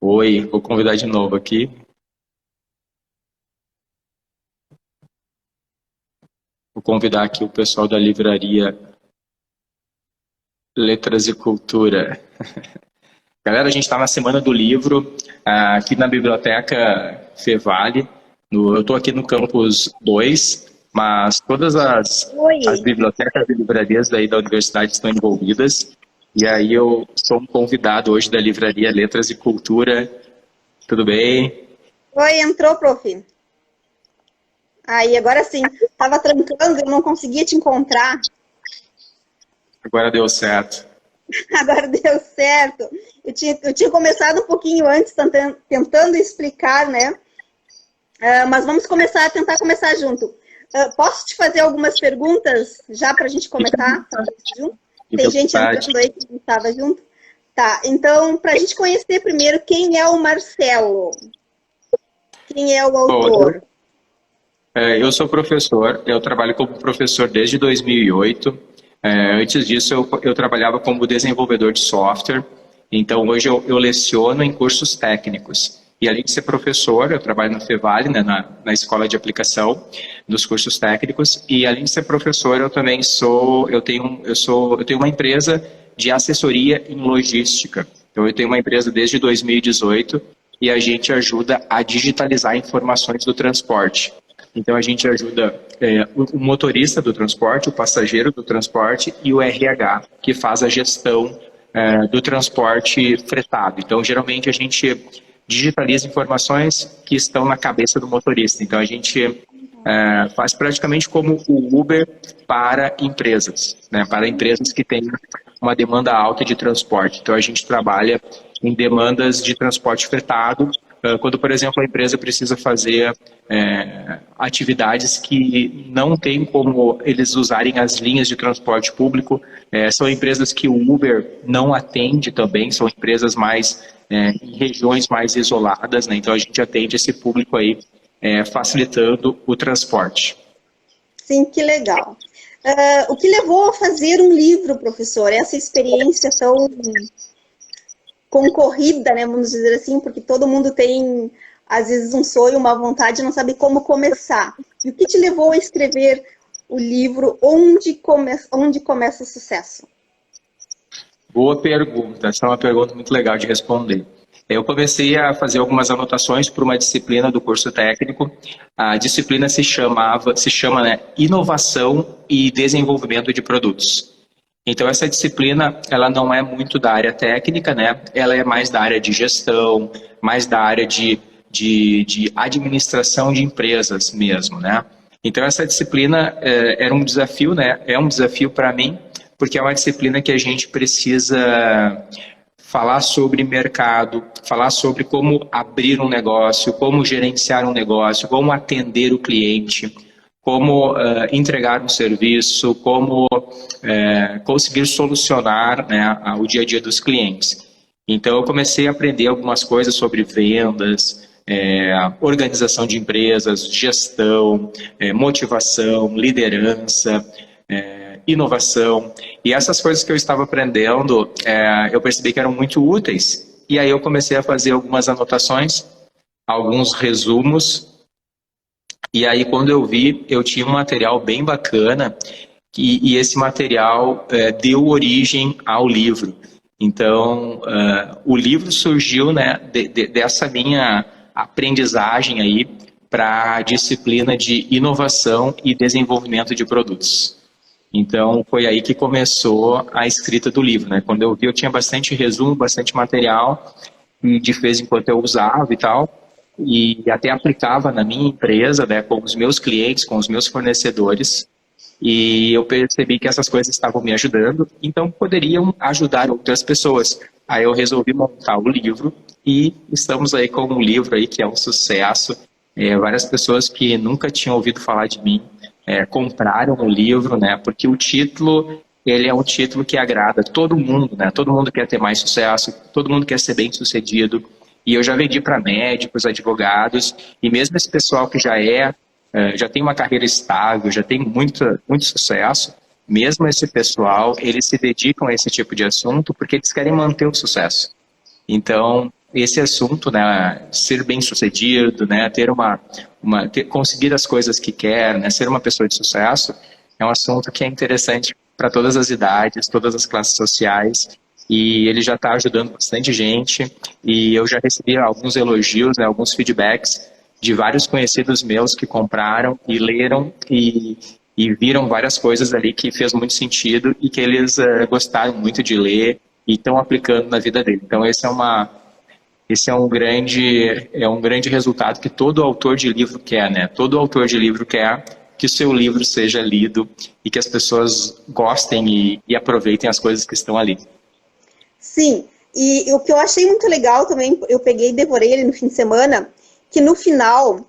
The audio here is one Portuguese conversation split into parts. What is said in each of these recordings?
Oi, vou convidar de novo aqui. Vou convidar aqui o pessoal da livraria Letras e Cultura. Galera, a gente está na Semana do Livro, aqui na Biblioteca Fevale. Eu estou aqui no campus 2, mas todas as Oi, bibliotecas e livrarias daí da universidade estão envolvidas. E aí eu sou um convidado hoje da livraria Letras e Cultura. Tudo bem? oi, entrou, prof. Aí, agora sim, tava trancando, eu não conseguia te encontrar. Agora deu certo. Agora deu certo. Eu tinha começado um pouquinho antes, tentando explicar, né? Mas vamos tentar começar junto. Posso te fazer algumas perguntas já para a gente começar junto? Fique à Tem gente vontade. entrando aí que não estava junto? Tá, então, para a gente conhecer primeiro quem é o Marcelo, quem é o Bom, autor. eu sou professor, eu trabalho como professor desde 2008. Antes disso, eu trabalhava como desenvolvedor de software. Então, hoje eu leciono em cursos técnicos. E além de ser professor, eu trabalho na Fevale, né, na escola de aplicação dos cursos técnicos. E além de ser professor, eu também eu tenho uma empresa de assessoria em logística. Então, eu tenho uma empresa desde 2018 e a gente ajuda a digitalizar informações do transporte. Então, a gente ajuda o motorista do transporte, o passageiro do transporte e o RH, que faz a gestão do transporte fretado. Então, geralmente, a gente digitaliza informações que estão na cabeça do motorista. Então, a gente faz praticamente como o Uber para empresas, né? Para empresas que têm uma demanda alta de transporte. Então, a gente trabalha em demandas de transporte fretado, quando, por exemplo, a empresa precisa fazer atividades que não tem como eles usarem as linhas de transporte público. São empresas que o Uber não atende também, são empresas mais em regiões mais isoladas, né? Então a gente atende esse público aí, facilitando o transporte. Sim, que legal. O que levou a fazer um livro, professor? Essa experiência tão concorrida, né, vamos dizer assim, porque todo mundo tem, às vezes, um sonho, uma vontade, e não sabe como começar. E o que te levou a escrever o livro Onde Começa o Sucesso? Boa pergunta, essa é uma pergunta muito legal de responder. Eu comecei a fazer algumas anotações para uma disciplina do curso técnico. A disciplina se chama, né, Inovação e Desenvolvimento de Produtos. Então essa disciplina, ela não é muito da área técnica, né? Ela é mais da área de gestão, mais da área de administração de empresas mesmo, né? Então essa disciplina era um desafio, né? É um desafio para mim, porque é uma disciplina que a gente precisa falar sobre mercado, falar sobre como abrir um negócio, como gerenciar um negócio, como atender o cliente, como entregar um serviço, como conseguir solucionar, né, o dia a dia dos clientes. Então, eu comecei a aprender algumas coisas sobre vendas, organização de empresas, gestão, motivação, liderança, inovação. E essas coisas que eu estava aprendendo, eu percebi que eram muito úteis. E aí eu comecei a fazer algumas anotações, alguns resumos. E aí, quando eu vi, eu tinha um material bem bacana e esse material deu origem ao livro. Então, o livro surgiu, né, dessa minha aprendizagem aí para a disciplina de inovação e desenvolvimento de produtos. Então, foi aí que começou a escrita do livro, né? Quando eu vi, eu tinha bastante resumo, bastante material, e de vez em quando eu usava e tal, e até aplicava na minha empresa, né, com os meus clientes, com os meus fornecedores, e eu percebi que essas coisas estavam me ajudando, então poderiam ajudar outras pessoas. Aí eu resolvi montar o livro e estamos aí com um livro aí que é um sucesso. Várias pessoas que nunca tinham ouvido falar de mim compraram o livro, né? Porque o título ele é um título que agrada todo mundo, né? Todo mundo quer ter mais sucesso, todo mundo quer ser bem sucedido. E eu já vendi para médicos, advogados, e mesmo esse pessoal que já tem uma carreira estável, já tem muito sucesso, mesmo esse pessoal, eles se dedicam a esse tipo de assunto porque eles querem manter o sucesso. Então, esse assunto, né, ser bem-sucedido, né, conseguir as coisas que quer, né, ser uma pessoa de sucesso, é um assunto que é interessante para todas as idades, todas as classes sociais, e ele já está ajudando bastante gente, e eu já recebi alguns elogios, né, alguns feedbacks de vários conhecidos meus que compraram e leram e viram várias coisas ali que fez muito sentido e que eles gostaram muito de ler e estão aplicando na vida dele. Então esse é um grande resultado que todo autor de livro quer, né? Todo autor de livro quer que o seu livro seja lido e que as pessoas gostem e aproveitem as coisas que estão ali. Sim, e o que eu achei muito legal também, eu peguei e devorei ele no fim de semana, que no final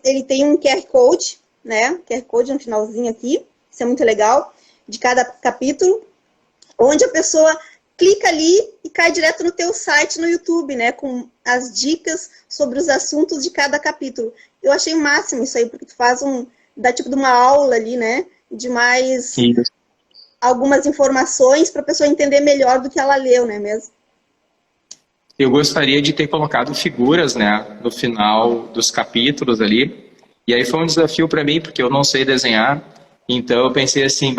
ele tem um QR Code, né? QR Code no finalzinho aqui, isso é muito legal, de cada capítulo, onde a pessoa clica ali e cai direto no teu site no YouTube, né? Com as dicas sobre os assuntos de cada capítulo. Eu achei o máximo isso aí, porque tu dá tipo de uma aula ali, né? De mais algumas informações para a pessoa entender melhor do que ela leu, né mesmo? Eu gostaria de ter colocado figuras, né, no final dos capítulos ali. E aí foi um desafio para mim, porque eu não sei desenhar. Então eu pensei assim,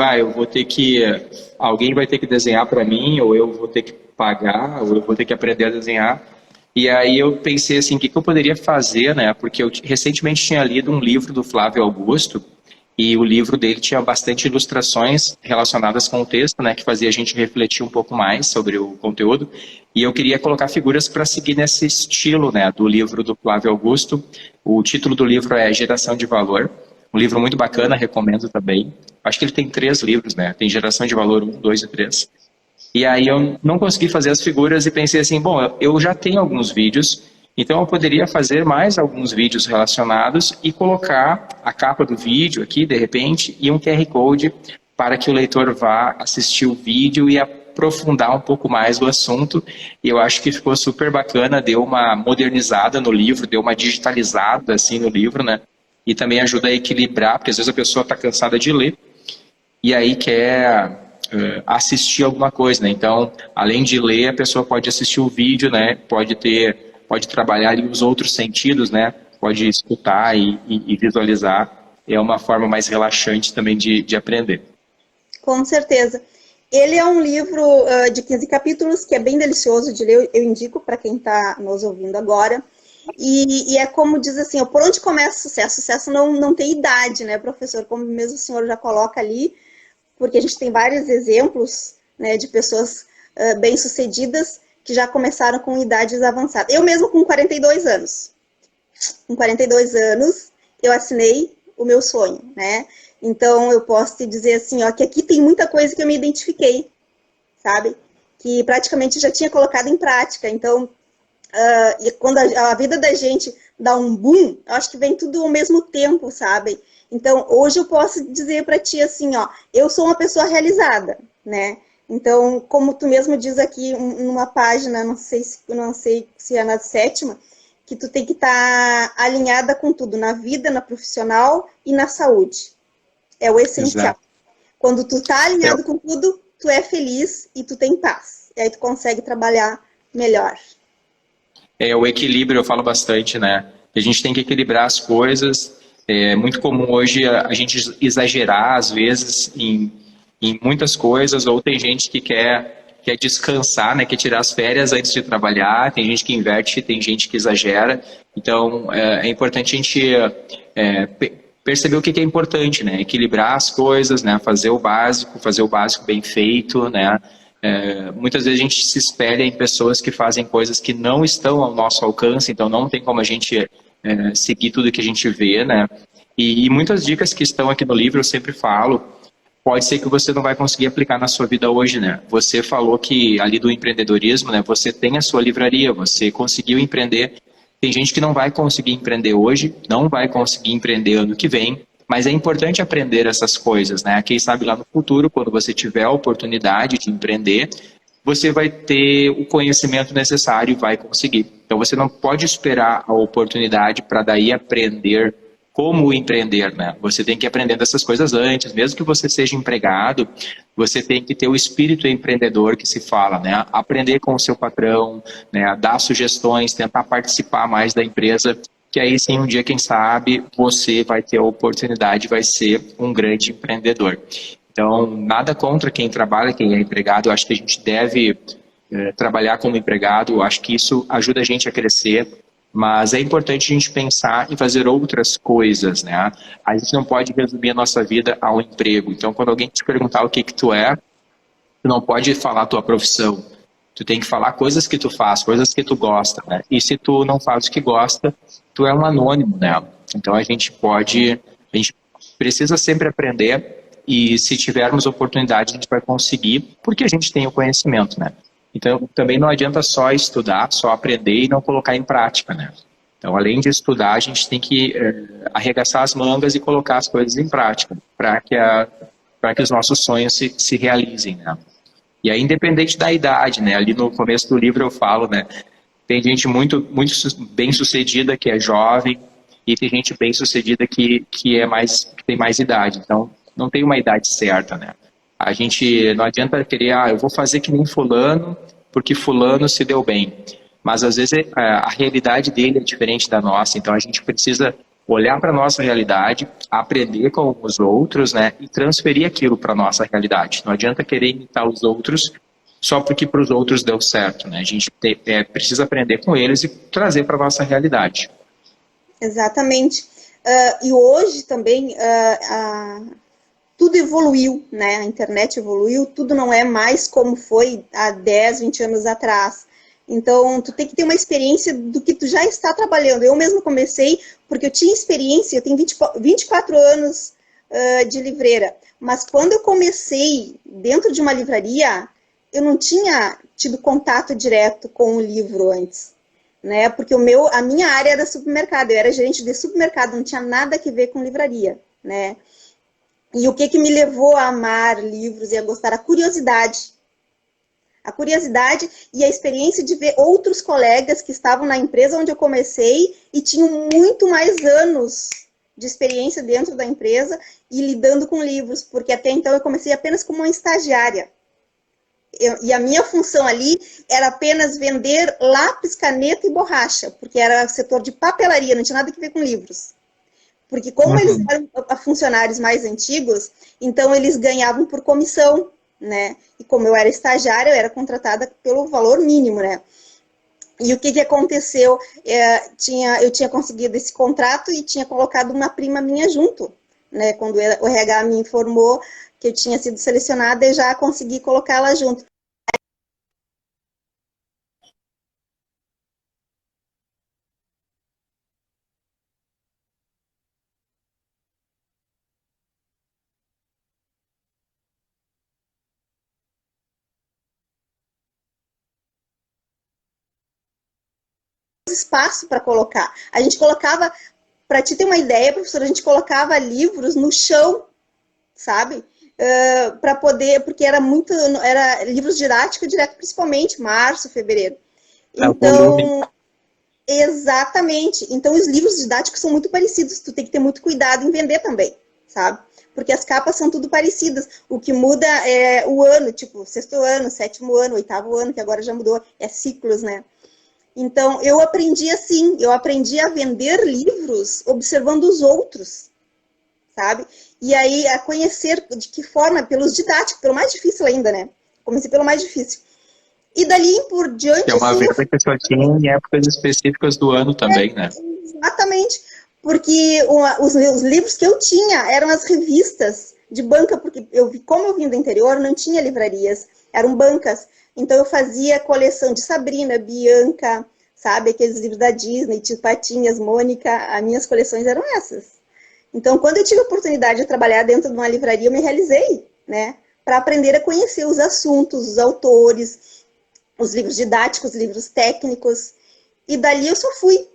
alguém vai ter que desenhar para mim, ou eu vou ter que pagar, ou eu vou ter que aprender a desenhar. E aí eu pensei assim, o que eu poderia fazer, né? Porque eu recentemente tinha lido um livro do Flávio Augusto, e o livro dele tinha bastante ilustrações relacionadas com o texto, né, que fazia a gente refletir um pouco mais sobre o conteúdo. E eu queria colocar figuras para seguir nesse estilo, né, do livro do Flávio Augusto. O título do livro é Geração de Valor. Um livro muito bacana, recomendo também. Acho que ele tem 3 livros, né? Tem Geração de Valor 1, 2 e 3. E aí eu não consegui fazer as figuras e pensei assim, bom, eu já tenho alguns vídeos, então eu poderia fazer mais alguns vídeos relacionados e colocar a capa do vídeo aqui, de repente, e um QR Code para que o leitor vá assistir o vídeo e aprofundar um pouco mais o assunto. E eu acho que ficou super bacana, deu uma modernizada no livro, deu uma digitalizada assim no livro, né? E também ajuda a equilibrar, porque às vezes a pessoa está cansada de ler e aí quer assistir alguma coisa, né? Então, além de ler, a pessoa pode assistir o vídeo, né? Pode trabalhar ali os outros sentidos, né? Pode escutar e visualizar. É uma forma mais relaxante também de aprender. Com certeza. Ele é um livro de 15 capítulos, que é bem delicioso de ler, eu indico para quem está nos ouvindo agora. E é como diz assim, por onde começa o sucesso? O sucesso não tem idade, né, professor? Como mesmo o senhor já coloca ali, porque a gente tem vários exemplos, né, de pessoas bem-sucedidas que já começaram com idades avançadas. Eu mesmo com 42 anos. Com 42 anos, eu assinei o meu sonho, né? Então, eu posso te dizer assim, ó, que aqui tem muita coisa que eu me identifiquei, sabe? Que praticamente já tinha colocado em prática. Então, e quando a vida da gente dá um boom, eu acho que vem tudo ao mesmo tempo, sabe? Então, hoje eu posso dizer para ti assim, ó, eu sou uma pessoa realizada, né? Então, como tu mesmo diz aqui numa página, não sei se é na 7ª, que tu tem que estar alinhada com tudo, na vida, na profissional e na saúde. É o essencial. Exato. Quando tu tá alinhado com tudo, tu é feliz e tu tem paz. E aí tu consegue trabalhar melhor. O equilíbrio eu falo bastante, né? A gente tem que equilibrar as coisas. É muito comum hoje a gente exagerar, às vezes, em muitas coisas, ou tem gente que quer descansar, né, quer tirar as férias antes de trabalhar, tem gente que inverte, tem gente que exagera. Então, é importante a gente perceber o que é importante, né? Equilibrar as coisas, né? Fazer o básico bem feito, né? Muitas vezes a gente se espelha em pessoas que fazem coisas que não estão ao nosso alcance, então não tem como a gente seguir tudo que a gente vê, né? E muitas dicas que estão aqui no livro eu sempre falo, pode ser que você não vai conseguir aplicar na sua vida hoje, né? Você falou que ali do empreendedorismo, né? Você tem a sua livraria, você conseguiu empreender. Tem gente que não vai conseguir empreender hoje, não vai conseguir empreender ano que vem, mas é importante aprender essas coisas, né? Quem sabe lá no futuro, quando você tiver a oportunidade de empreender, você vai ter o conhecimento necessário e vai conseguir. Então você não pode esperar a oportunidade para daí aprender como empreender, né? Você tem que aprender dessas coisas antes, mesmo que você seja empregado, você tem que ter o espírito empreendedor que se fala, né? Aprender com o seu patrão, né? Dar sugestões, tentar participar mais da empresa, que aí sim, um dia, quem sabe, você vai ter a oportunidade, vai ser um grande empreendedor. Então, nada contra quem trabalha, quem é empregado, eu acho que a gente deve trabalhar como empregado, eu acho que isso ajuda a gente a crescer, mas é importante a gente pensar em fazer outras coisas, né? A gente não pode resumir a nossa vida ao emprego. Então, quando alguém te perguntar o que tu é, tu não pode falar a tua profissão. Tu tem que falar coisas que tu faz, coisas que tu gosta, né? E se tu não faz o que gosta, tu é um anônimo, né? Então, a gente precisa sempre aprender e se tivermos oportunidade, a gente vai conseguir, porque a gente tem o conhecimento, né? Então, também não adianta só estudar, só aprender e não colocar em prática, né? Então, além de estudar, a gente tem que arregaçar as mangas e colocar as coisas em prática, para que os nossos sonhos se realizem, né? E aí, independente da idade, né? Ali no começo do livro eu falo, né? Tem gente muito bem-sucedida que é jovem e tem gente bem-sucedida que tem mais idade. Então, não tem uma idade certa, né? A gente não adianta querer, eu vou fazer que nem fulano, porque fulano se deu bem. Mas às vezes a realidade dele é diferente da nossa, então a gente precisa olhar para a nossa realidade, aprender com os outros, né, e transferir aquilo para a nossa realidade. Não adianta querer imitar os outros só porque para os outros deu certo, né? A gente precisa aprender com eles e trazer para a nossa realidade. Exatamente. E hoje também tudo evoluiu, né? A internet evoluiu, tudo não é mais como foi há 10, 20 anos atrás. Então, tu tem que ter uma experiência do que tu já está trabalhando. Eu mesmo comecei porque eu tinha experiência, eu tenho 24 anos de livreira. Mas quando eu comecei dentro de uma livraria, eu não tinha tido contato direto com o livro antes, né? Porque a minha área era supermercado, eu era gerente de supermercado, não tinha nada a ver com livraria, né? E o que me levou a amar livros e a gostar? A curiosidade. A curiosidade e a experiência de ver outros colegas que estavam na empresa onde eu comecei e tinham muito mais anos de experiência dentro da empresa e lidando com livros, porque até então eu comecei apenas como uma estagiária. E a minha função ali era apenas vender lápis, caneta e borracha, porque era setor de papelaria, não tinha nada a ver com livros. Porque como eles eram funcionários mais antigos, então eles ganhavam por comissão, né? E como eu era estagiária, eu era contratada pelo valor mínimo, né? E o que aconteceu? Eu tinha conseguido esse contrato e tinha colocado uma prima minha junto, né? Quando o RH me informou que eu tinha sido selecionada, eu já consegui colocá-la junto. Espaço para colocar. A gente colocava, para te ter uma ideia, professora, a gente colocava livros no chão, sabe? Para poder, porque era livros didáticos direto, principalmente março, fevereiro. Então, exatamente. Então, os livros didáticos são muito parecidos. Tu tem que ter muito cuidado em vender também, sabe? Porque as capas são tudo parecidas. O que muda é o ano, tipo, sexto ano, sétimo ano, oitavo ano, que agora já mudou, é ciclos, né? Então, eu aprendi assim, eu aprendi a vender livros observando os outros, sabe? E aí, a conhecer de que forma, pelos didáticos, pelo mais difícil ainda, né? Comecei pelo mais difícil. E dali por diante... É uma venda que só tinha em épocas específicas do ano também, né? Exatamente, porque os livros que eu tinha eram as revistas de banca, porque como eu vim do interior, não tinha livrarias, eram bancas. Então, eu fazia coleção de Sabrina, Bianca, sabe? Aqueles livros da Disney, Tio Patinhas, Mônica. As minhas coleções eram essas. Então, quando eu tive a oportunidade de trabalhar dentro de uma livraria, eu me realizei, né? Para aprender a conhecer os assuntos, os autores, os livros didáticos, os livros técnicos. E dali eu só fui,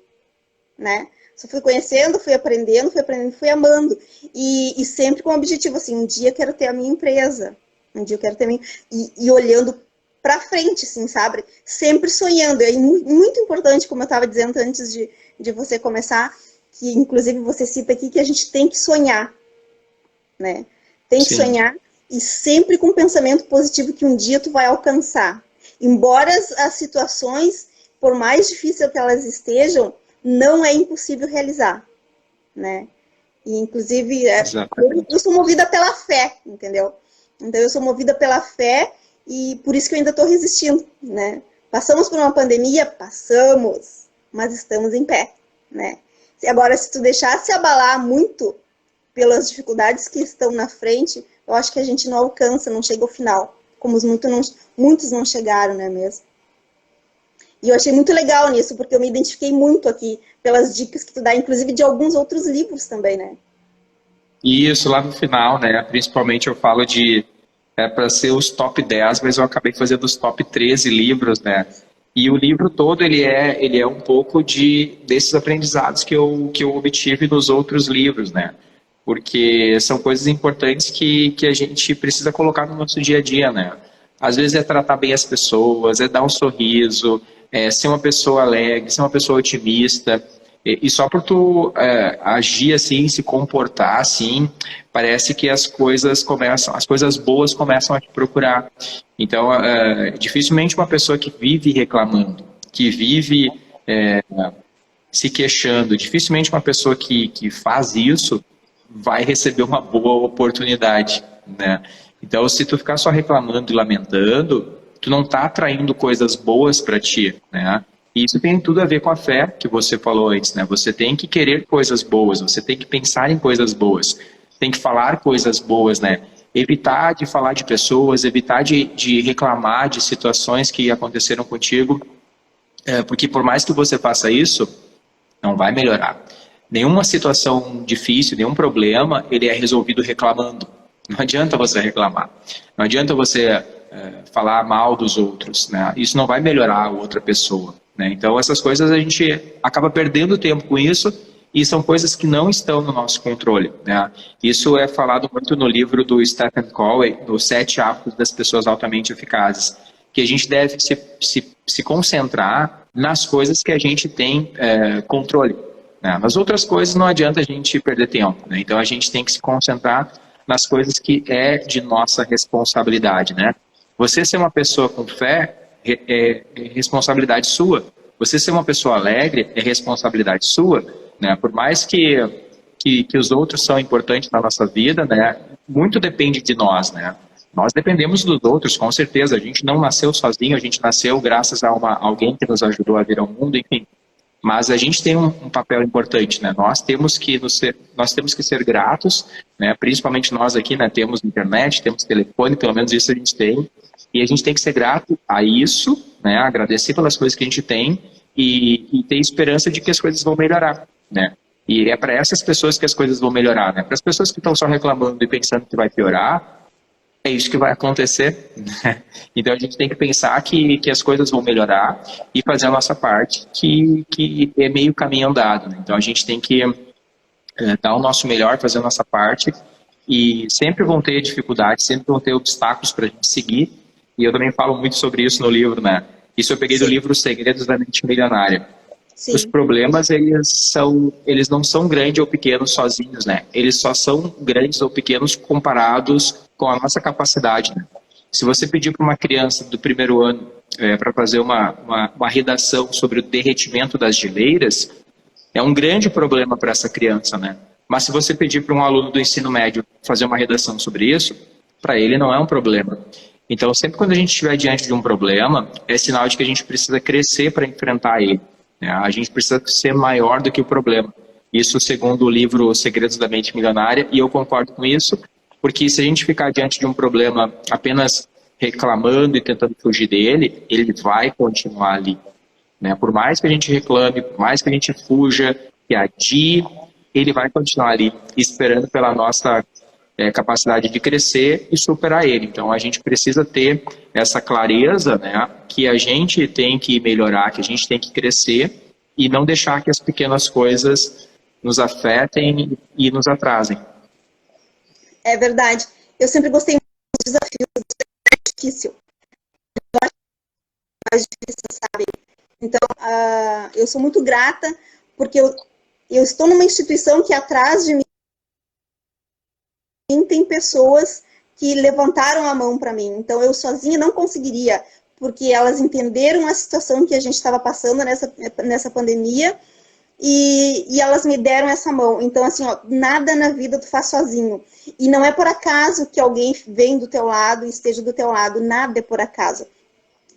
né? Só fui conhecendo, fui aprendendo, fui amando. E sempre com o objetivo, assim, um dia eu quero ter a minha empresa. Um dia eu quero ter a minha... E olhando para frente, assim, sabe? Sempre sonhando. É muito importante, como eu estava dizendo antes de você começar, que inclusive você cita aqui, que a gente tem que sonhar, né? Tem que Sim. sonhar e sempre com um pensamento positivo que um dia tu vai alcançar. Embora as situações, por mais difíceis que elas estejam, não é impossível realizar, né? E, inclusive, eu sou movida pela fé, entendeu? Então, eu sou movida pela fé e por isso que eu ainda estou resistindo, né? Passamos por uma pandemia? Passamos, mas estamos em pé, né? Agora, se tu deixar se abalar muito pelas dificuldades que estão na frente, eu acho que a gente não alcança, não chega ao final, como muitos não chegaram, né, mesmo? E eu achei muito legal nisso, porque eu me identifiquei muito aqui pelas dicas que tu dá, inclusive de alguns outros livros também, né? E isso lá no final, né? Principalmente eu falo de para ser os top 10, mas eu acabei fazendo os top 13 livros, né? E o livro todo ele é um pouco desses aprendizados que eu obtive nos outros livros, né? Porque são coisas importantes que a gente precisa colocar no nosso dia a dia, né? Às vezes é tratar bem as pessoas, é dar um sorriso, é ser uma pessoa alegre, ser uma pessoa otimista. E só por tu agir assim, se comportar assim, parece que as coisas boas começam a te procurar. Então, dificilmente uma pessoa que vive reclamando, que vive se queixando, dificilmente uma pessoa que faz isso vai receber uma boa oportunidade, né? Então, se tu ficar só reclamando e lamentando, tu não está atraindo coisas boas para ti, né? E isso tem tudo a ver com a fé que você falou antes, né? Você tem que querer coisas boas, você tem que pensar em coisas boas, tem que falar coisas boas, né? Evitar de falar de pessoas, evitar de reclamar de situações que aconteceram contigo, porque por mais que você faça isso, não vai melhorar. Nenhuma situação difícil, nenhum problema, ele é resolvido reclamando. Não adianta você reclamar. Não adianta você falar mal dos outros, né? Isso não vai melhorar a outra pessoa, né? Então, essas coisas a gente acaba perdendo tempo com isso e são coisas que não estão no nosso controle, né? Isso é falado muito no livro do Stephen Covey, Os 7 Hábitos das Pessoas Altamente Eficazes, que a gente deve se concentrar nas coisas que a gente tem controle, né? Nas outras coisas não adianta a gente perder tempo, né? Então, a gente tem que se concentrar nas coisas que é de nossa responsabilidade, né? Você ser uma pessoa com fé é responsabilidade sua. Você ser uma pessoa alegre é responsabilidade sua, né? Por mais que os outros são importantes na nossa vida, né? Muito depende de nós, né? Nós dependemos dos outros, com certeza. A gente não nasceu sozinho, a gente nasceu graças a alguém que nos ajudou a vir ao mundo, enfim. Mas a gente tem um papel importante, né? Nós temos que ser gratos, né? Principalmente nós aqui, né? Temos internet, temos telefone, pelo menos isso a gente tem. E a gente tem que ser grato a isso, né? Agradecer pelas coisas que a gente tem e ter esperança de que as coisas vão melhorar, né? E é para essas pessoas que as coisas vão melhorar, né? Para as pessoas que estão só reclamando e pensando que vai piorar, é isso que vai acontecer, né? Então a gente tem que pensar que as coisas vão melhorar e fazer a nossa parte, que é meio caminho andado, né? Então a gente tem que dar o nosso melhor, fazer a nossa parte, e sempre vão ter dificuldades, sempre vão ter obstáculos para a gente seguir, e eu também falo muito sobre isso no livro, né? Isso eu peguei do livro Os Segredos da Mente Milionária. Sim. Os problemas, eles não são grandes ou pequenos sozinhos, né? Eles só são grandes ou pequenos comparados com a nossa capacidade, né? Se você pedir para uma criança do primeiro ano para fazer uma redação sobre o derretimento das geleiras, é um grande problema para essa criança, né? Mas se você pedir para um aluno do ensino médio fazer uma redação sobre isso, para ele não é um problema. Então, sempre quando a gente estiver diante de um problema, é sinal de que a gente precisa crescer para enfrentar ele. A gente precisa ser maior do que o problema. Isso segundo o livro Os Segredos da Mente Milionária, e eu concordo com isso, porque se a gente ficar diante de um problema apenas reclamando e tentando fugir dele, ele vai continuar ali, né? Por mais que a gente reclame, por mais que a gente fuja, que adie, ele vai continuar ali, esperando pela nossa capacidade de crescer e superar ele. Então a gente precisa ter essa clareza, né, que a gente tem que melhorar, que a gente tem que crescer e não deixar que as pequenas coisas nos afetem e nos atrasem. É verdade. Eu sempre gostei muito dos desafios, é difícil. Eu acho mais difícil, sabe? Então, eu sou muito grata porque Eu estou numa instituição que atrás de mim tem pessoas que levantaram a mão para mim. Então, eu sozinha não conseguiria, porque elas entenderam a situação que a gente estava passando nessa pandemia e elas me deram essa mão. Então, assim, ó, nada na vida tu faz sozinho. E não é por acaso que alguém vem do teu lado e esteja do teu lado. Nada é por acaso.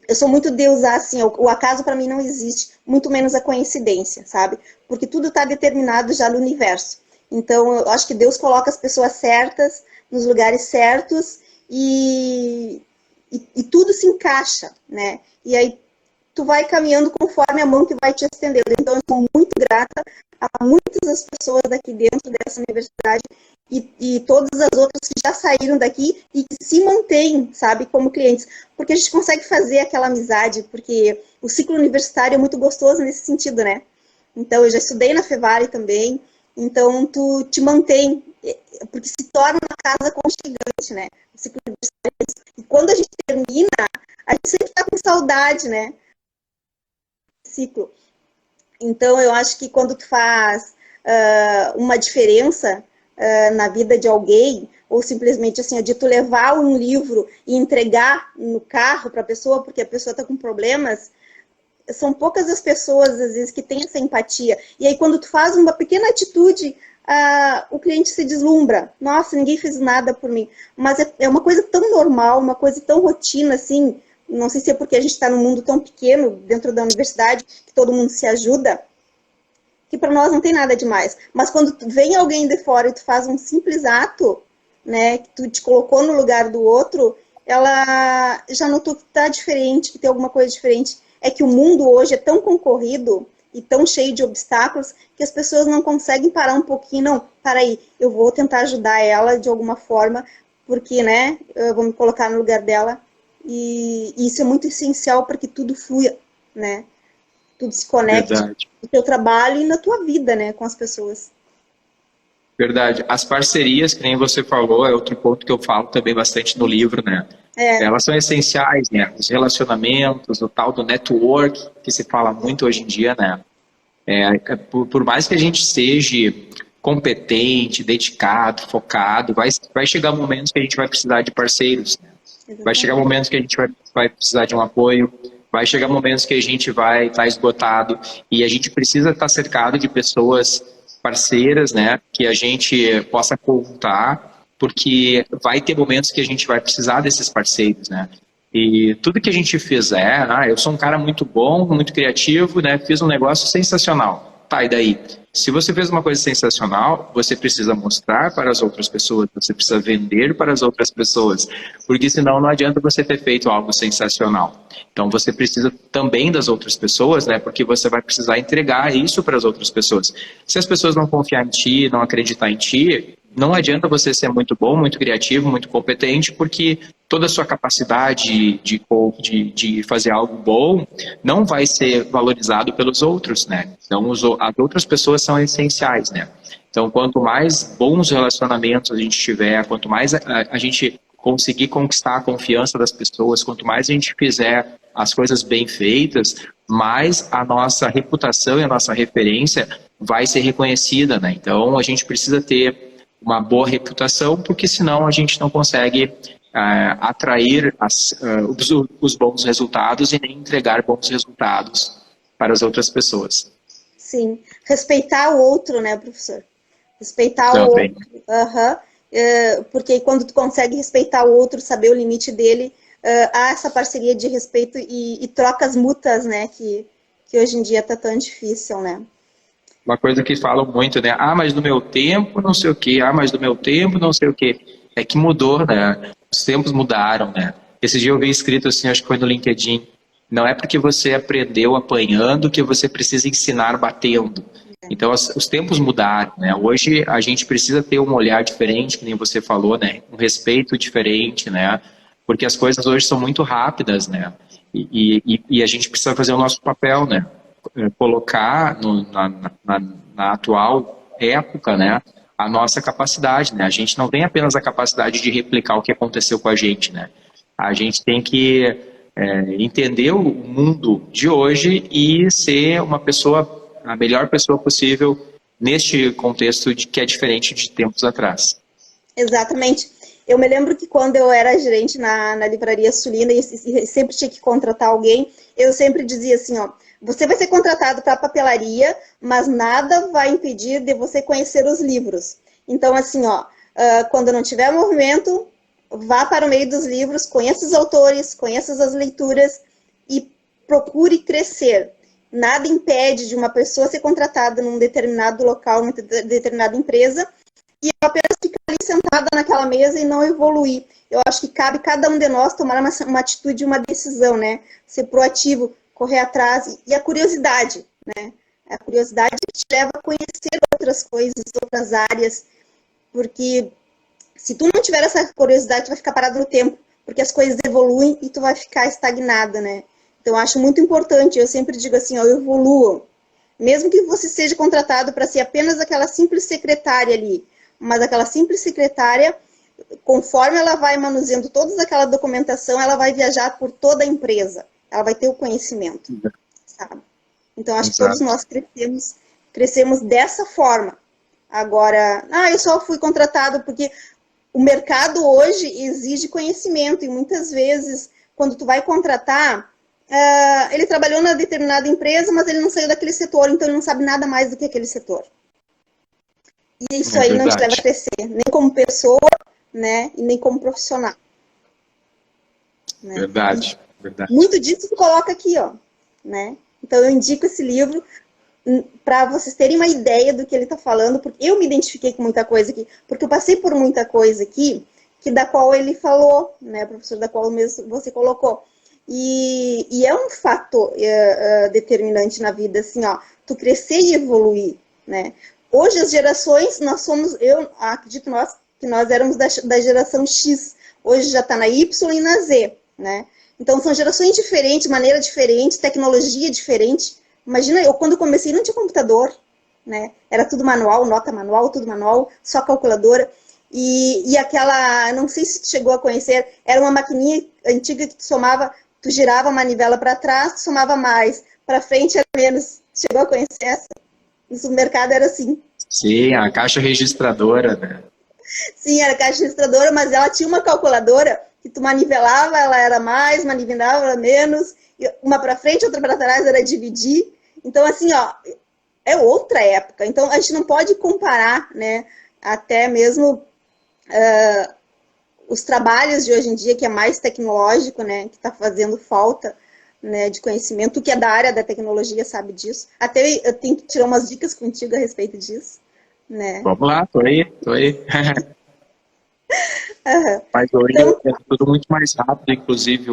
Eu sou muito de usar, assim, o acaso para mim não existe, muito menos a coincidência, sabe? Porque tudo está determinado já no universo. Então, eu acho que Deus coloca as pessoas certas, nos lugares certos, e tudo se encaixa, né? E aí, tu vai caminhando conforme a mão que vai te estendendo. Então, eu sou muito grata a muitas das pessoas daqui dentro dessa universidade e todas as outras que já saíram daqui e que se mantêm, sabe, como clientes. Porque a gente consegue fazer aquela amizade, porque o ciclo universitário é muito gostoso nesse sentido, né? Então, eu já estudei na Fevale também, então tu te mantém, porque se torna uma casa aconchegante, né? O ciclo universitário é isso. E quando a gente termina, a gente sempre está com saudade, né? Ciclo. Então, eu acho que quando tu faz uma diferença na vida de alguém, ou simplesmente assim, de tu levar um livro e entregar no carro para a pessoa, porque a pessoa está com problemas, são poucas as pessoas, às vezes, que têm essa empatia. E aí, quando tu faz uma pequena atitude, o cliente se deslumbra. Nossa, ninguém fez nada por mim. Mas é uma coisa tão normal, uma coisa tão rotina, assim. Não sei se é porque a gente está num mundo tão pequeno, dentro da universidade, que todo mundo se ajuda, que para nós não tem nada demais. Mas quando vem alguém de fora e tu faz um simples ato, né, que tu te colocou no lugar do outro, ela já notou que tá diferente, que tem alguma coisa diferente. É que o mundo hoje é tão concorrido e tão cheio de obstáculos que as pessoas não conseguem parar um pouquinho. Não, para aí, eu vou tentar ajudar ela de alguma forma, porque, né, eu vou me colocar no lugar dela. E isso é muito essencial para que tudo flua, né? Tudo se conecte no teu trabalho e na tua vida, né, com as pessoas. Verdade. As parcerias, que nem você falou, é outro ponto que eu falo também bastante no livro, né? Elas são essenciais, né? Os relacionamentos, o tal do network, que se fala muito hoje em dia, né? Por mais que a gente seja competente, dedicado, focado, vai chegar momentos que a gente vai precisar de parceiros, né? Vai chegar momentos que a gente vai precisar de um apoio, vai chegar momentos que a gente vai estar esgotado e a gente precisa estar cercado de pessoas parceiras, né, que a gente possa contar, porque vai ter momentos que a gente vai precisar desses parceiros, né. E tudo que a gente fizer, eu sou um cara muito bom, muito criativo, né, fiz um negócio sensacional. Tá, e daí? Se você fez uma coisa sensacional, você precisa mostrar para as outras pessoas, você precisa vender para as outras pessoas, porque senão não adianta você ter feito algo sensacional. Então você precisa também das outras pessoas, né? Porque você vai precisar entregar isso para as outras pessoas. Se as pessoas não confiar em ti, não acreditar em ti, não adianta você ser muito bom, muito criativo, muito competente, porque toda a sua capacidade de fazer algo bom não vai ser valorizado pelos outros, né? Então, as outras pessoas são essenciais, né? Então, quanto mais bons relacionamentos a gente tiver, quanto mais a gente conseguir conquistar a confiança das pessoas, quanto mais a gente fizer as coisas bem feitas, mais a nossa reputação e a nossa referência vai ser reconhecida, né? Então, a gente precisa ter uma boa reputação, porque senão a gente não consegue atrair os bons resultados e nem entregar bons resultados para as outras pessoas. Sim, respeitar o outro, né, professor? Respeitar Também. o outro. Porque quando tu consegue respeitar o outro, saber o limite dele, há essa parceria de respeito e trocas mútuas, né, que hoje em dia tá tão difícil, né? Uma coisa que falam muito, né? Mas no meu tempo não sei o quê, mas no meu tempo não sei o quê. É que mudou, né? Os tempos mudaram, né? Esse dia eu vi escrito assim, acho que foi no LinkedIn, não é porque você aprendeu apanhando que você precisa ensinar batendo. Então os tempos mudaram, né? Hoje a gente precisa ter um olhar diferente, que nem você falou, né? Um respeito diferente, né? Porque as coisas hoje são muito rápidas, né? E a gente precisa fazer o nosso papel, né? Colocar na atual época, né, a nossa capacidade, né? A gente não tem apenas a capacidade de replicar o que aconteceu com a gente, né? A gente tem que entender o mundo de hoje e ser uma pessoa, a melhor pessoa possível neste contexto que é diferente de tempos atrás. Exatamente. Eu me lembro que quando eu era gerente na Livraria Sulina e sempre tinha que contratar alguém, eu sempre dizia assim, ó, você vai ser contratado para a papelaria, mas nada vai impedir de você conhecer os livros. Então, assim, ó, quando não tiver movimento, vá para o meio dos livros, conheça os autores, conheça as leituras e procure crescer. Nada impede de uma pessoa ser contratada num determinado local, numa determinada empresa, e apenas ficar ali sentada naquela mesa e não evoluir. Eu acho que cabe cada um de nós tomar uma atitude, uma decisão, né? Ser proativo, correr atrás, e a curiosidade, né? A curiosidade que te leva a conhecer outras coisas, outras áreas, porque se tu não tiver essa curiosidade, tu vai ficar parado no tempo, porque as coisas evoluem e tu vai ficar estagnada, né? Então, eu acho muito importante, eu sempre digo assim, ó, evoluam. Mesmo que você seja contratado para ser apenas aquela simples secretária ali, mas aquela simples secretária, conforme ela vai manuseando toda aquela documentação, ela vai viajar por toda a empresa. Ela vai ter o conhecimento, sabe? Então, acho que todos nós crescemos dessa forma. Agora, eu só fui contratado porque o mercado hoje exige conhecimento e muitas vezes, quando tu vai contratar, ele trabalhou na determinada empresa, mas ele não saiu daquele setor, então ele não sabe nada mais do que aquele setor. E isso aí não te leva a crescer, nem como pessoa, né, e nem como profissional. Né? Verdade. Muito disso tu coloca aqui, ó, né? Então eu indico esse livro para vocês terem uma ideia do que ele está falando, porque eu me identifiquei com muita coisa aqui, porque eu passei por muita coisa aqui, da qual ele falou, né, professor, da qual mesmo você colocou. E é um fator determinante na vida, assim, ó, tu crescer e evoluir, né? Hoje as gerações, eu acredito que nós éramos da geração X, hoje já está na Y e na Z, né? Então são gerações diferentes, maneira diferente, tecnologia diferente. Imagina, eu quando comecei não tinha computador, né? Era tudo manual, nota manual, tudo manual, só calculadora. E aquela, não sei se tu chegou a conhecer, era uma maquininha antiga que tu somava, tu girava a manivela para trás, tu somava mais, para frente era menos. Chegou a conhecer essa? No supermercado era assim. Sim, a caixa registradora, né? Sim, era caixa registradora, mas ela tinha uma calculadora que tu manivelava, ela era mais, manivelava, era menos, uma para frente, outra para trás, era dividir. Então, assim, ó, é outra época. Então, a gente não pode comparar, né, até mesmo os trabalhos de hoje em dia, que é mais tecnológico, né, que está fazendo falta, né, de conhecimento. Tu que é da área da tecnologia sabe disso. Até eu tenho que tirar umas dicas contigo a respeito disso, né? Vamos lá, tô aí. Mas hoje Então, é tudo muito mais rápido, inclusive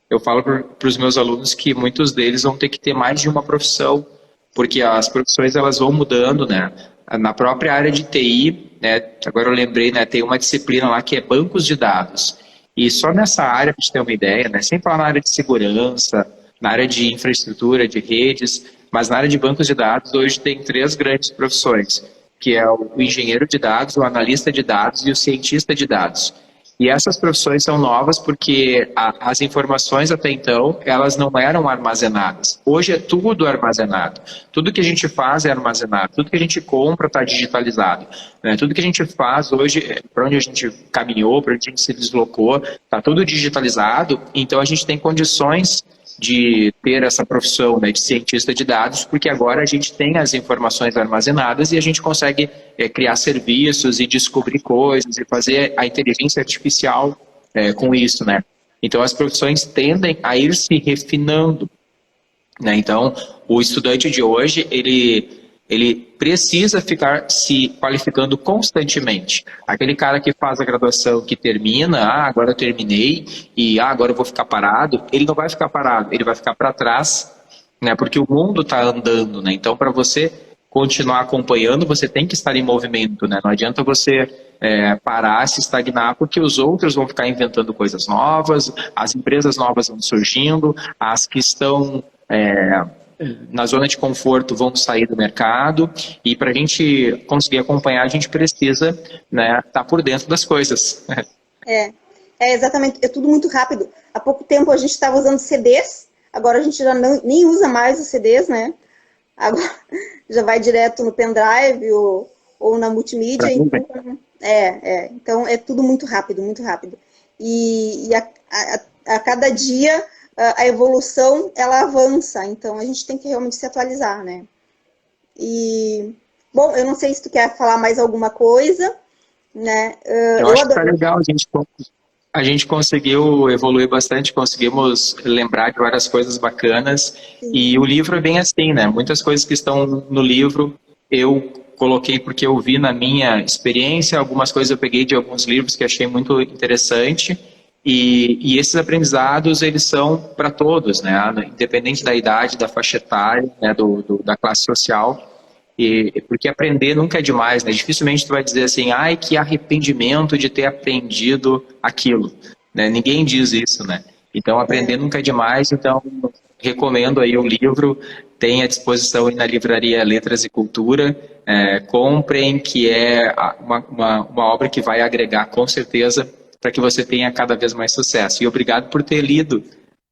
eu falo para os meus alunos que muitos deles vão ter que ter mais de uma profissão, porque as profissões elas vão mudando, né? Na própria área de TI, né? Agora eu lembrei, né? Tem uma disciplina lá que é bancos de dados. E só nessa área, para a gente ter uma ideia, né? Sem falar na área de segurança, na área de infraestrutura, de redes, mas na área de bancos de dados, hoje tem 3 grandes profissões, que é o engenheiro de dados, o analista de dados e o cientista de dados. E essas profissões são novas porque as informações até então, elas não eram armazenadas. Hoje é tudo armazenado. Tudo que a gente faz é armazenado. Tudo que a gente compra está digitalizado. Né? Tudo que a gente faz hoje, para onde a gente caminhou, para onde a gente se deslocou, está tudo digitalizado. Então a gente tem condições de ter essa profissão, né, de cientista de dados, porque agora a gente tem as informações armazenadas e a gente consegue criar serviços e descobrir coisas e fazer a inteligência artificial com isso, né? Então as profissões tendem a ir se refinando, né? Então o estudante de hoje, ele precisa ficar se qualificando constantemente. Aquele cara que faz a graduação, que termina, agora eu terminei, e agora eu vou ficar parado, ele não vai ficar parado, ele vai ficar para trás, né? Porque o mundo está andando, né? Então, para você continuar acompanhando, você tem que estar em movimento, né? Não adianta você parar, se estagnar, porque os outros vão ficar inventando coisas novas, as empresas novas vão surgindo, as que estão na zona de conforto vão sair do mercado, e para a gente conseguir acompanhar, a gente precisa, né, estar por dentro das coisas. Exatamente, é tudo muito rápido. Há pouco tempo a gente estava usando CDs, agora a gente já nem usa mais os CDs, né? agora já vai direto no pendrive ou na multimídia. Então, então é tudo muito rápido, muito rápido. E a cada dia a evolução, ela avança, então a gente tem que realmente se atualizar, né? E, bom, eu não sei se tu quer falar mais alguma coisa, né? Eu acho que tá legal, a gente conseguiu evoluir bastante, conseguimos lembrar de várias coisas bacanas. Sim. E o livro é bem assim, né? Muitas coisas que estão no livro eu coloquei porque eu vi na minha experiência, algumas coisas eu peguei de alguns livros que achei muito interessante. E esses aprendizados, eles são para todos, né? Independente da idade, da faixa etária, né? Da classe social. Porque aprender nunca é demais, né? Dificilmente tu vai dizer assim, ai, que arrependimento de ter aprendido aquilo, né? Ninguém diz isso, né? Então, aprender nunca é demais, então recomendo aí o livro, tem à disposição aí na livraria Letras e Cultura, comprem, que é uma obra que vai agregar com certeza para que você tenha cada vez mais sucesso. E obrigado por ter lido.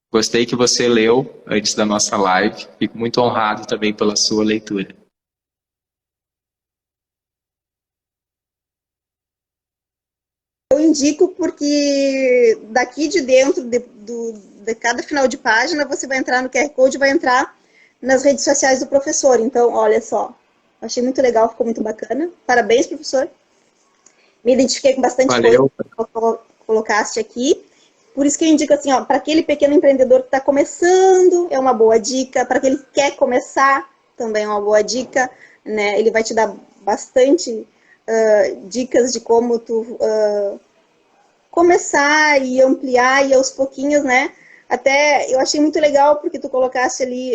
Gostei que você leu antes da nossa live, fico muito honrado também pela sua leitura. Eu indico porque daqui de dentro de cada final de página você vai entrar no QR Code e vai entrar nas redes sociais do professor. Então, olha só, achei muito legal, ficou muito bacana. Parabéns, professor. Me identifiquei com bastante Valeu. coisa que colocaste aqui. Por isso que eu indico assim, ó, para aquele pequeno empreendedor que está começando, é uma boa dica. Para aquele que quer começar, também é uma boa dica, né? Ele vai te dar bastante dicas de como tu começar e ampliar e aos pouquinhos, né? Até eu achei muito legal porque tu colocaste ali,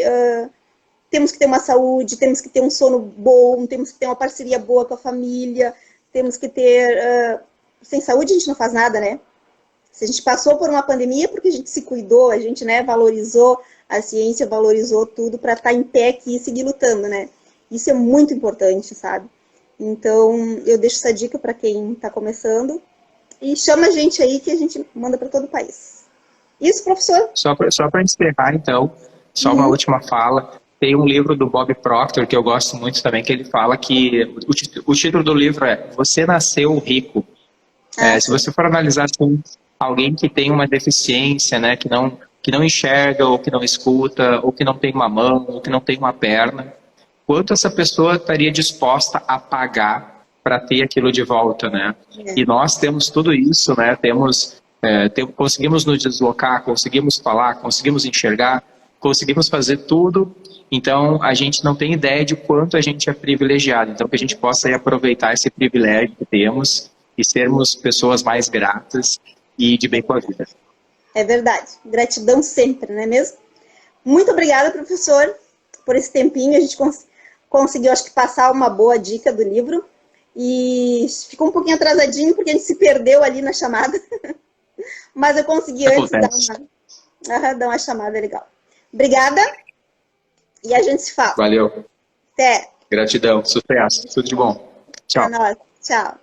temos que ter uma saúde, temos que ter um sono bom, temos que ter uma parceria boa com a família, temos que ter... sem saúde a gente não faz nada, né? Se a gente passou por uma pandemia porque a gente se cuidou, a gente, né, valorizou a ciência, valorizou tudo para estar em pé aqui e seguir lutando, né? Isso é muito importante, sabe? Então, eu deixo essa dica para quem está começando. E chama a gente aí que a gente manda para todo o país. Isso, professor? Só para encerrar, então, só uma última fala. Tem um livro do Bob Proctor, que eu gosto muito também, que ele fala que... O título do livro é Você Nasceu Rico. Se você for analisar assim, alguém que tem uma deficiência, né, que não enxerga, ou que não escuta, ou que não tem uma mão, ou que não tem uma perna, quanto essa pessoa estaria disposta a pagar para ter aquilo de volta, né? E nós temos tudo isso, né? Conseguimos nos deslocar, conseguimos falar, conseguimos enxergar, conseguimos fazer tudo. Então, a gente não tem ideia de quanto a gente é privilegiado. Então, que a gente possa aí aproveitar esse privilégio que temos e sermos pessoas mais gratas e de bem com a vida. É verdade. Gratidão sempre, não é mesmo? Muito obrigada, professor, por esse tempinho. A gente conseguiu, acho que, passar uma boa dica do livro. E ficou um pouquinho atrasadinho, porque a gente se perdeu ali na chamada. Mas eu consegui antes dar uma chamada legal. Obrigada. E a gente se fala. Valeu. Até. Gratidão. Sucesso. Tudo de bom. Tchau. Tchau.